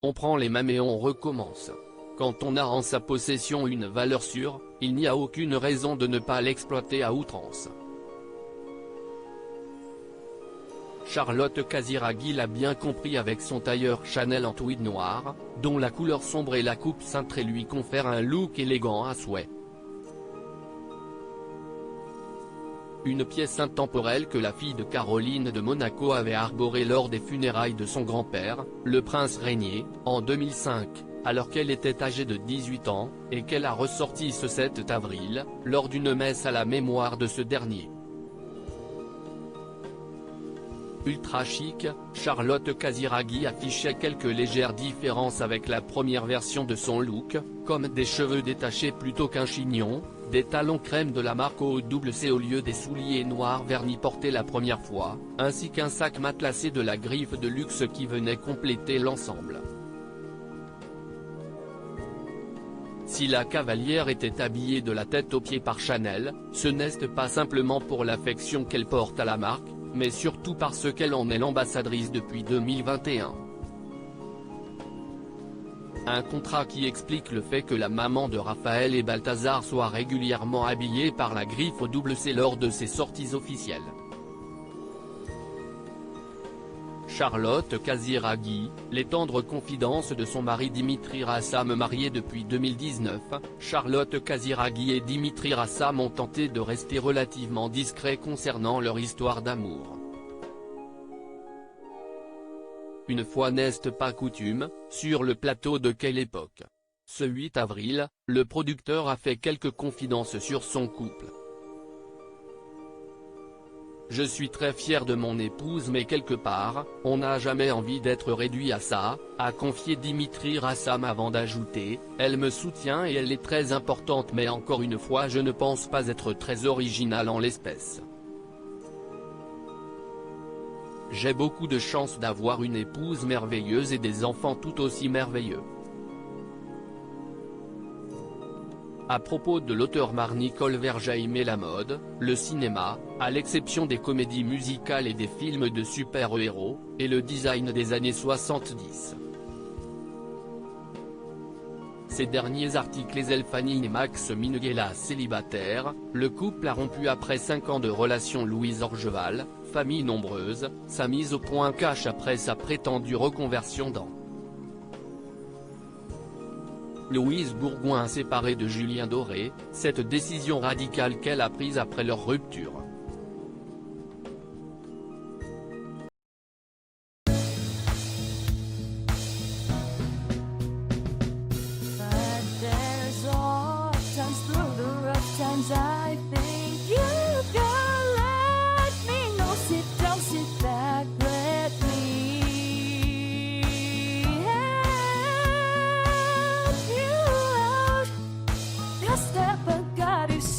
on prend les mêmes et on recommence. Quand on a en sa possession une valeur sûre, il n'y a aucune raison de ne pas l'exploiter à outrance. Charlotte Casiraghi l'a bien compris avec son tailleur Chanel en tweed noir, dont la couleur sombre et la coupe cintrée lui confèrent un look élégant à souhait. Une pièce intemporelle que la fille de Caroline de Monaco avait arborée lors des funérailles de son grand-père, le prince Régnier, en 2005, alors qu'elle était âgée de 18 ans, et qu'elle a ressorti ce 7 avril, lors d'une messe à la mémoire de ce dernier. Ultra chic, Charlotte Casiraghi affichait quelques légères différences avec la première version de son look, comme des cheveux détachés plutôt qu'un chignon, des talons crème de la marque OWC au lieu des souliers noirs vernis portés la première fois, ainsi qu'un sac matelassé de la griffe de luxe qui venait compléter l'ensemble. Si la cavalière était habillée de la tête aux pieds par Chanel, ce n'est pas simplement pour l'affection qu'elle porte à la marque, mais surtout parce qu'elle en est l'ambassadrice depuis 2021. Un contrat qui explique le fait que la maman de Raphaël et Balthazar soit régulièrement habillée par la griffe OWC lors de ses sorties officielles. Charlotte Casiraghi, les tendres confidences de son mari Dimitri Rassam marié depuis 2019, Charlotte Casiraghi et Dimitri Rassam ont tenté de rester relativement discrets concernant leur histoire d'amour. Une fois n'est pas coutume, sur le plateau de Quelle époque. Ce 8 avril, le producteur a fait quelques confidences sur son couple. Je suis très fier de mon épouse mais quelque part, on n'a jamais envie d'être réduit à ça, a confié Dimitri Rassam avant d'ajouter, elle me soutient et elle est très importante mais encore une fois je ne pense pas être très original en l'espèce. J'ai beaucoup de chance d'avoir une épouse merveilleuse et des enfants tout aussi merveilleux. À propos de l'auteur Nicole Verja aimait la mode, le cinéma, à l'exception des comédies musicales et des films de super-héros, et le design des années 70. Ces derniers articles Elfanie et Max Minghella célibataires, le couple a rompu après 5 ans de relation. Louise Orgeval, famille nombreuse, sa mise au point cache après sa prétendue reconversion dans Louise Bourgoin séparée de Julien Doré, cette décision radicale qu'elle a prise après leur rupture. Step, but God is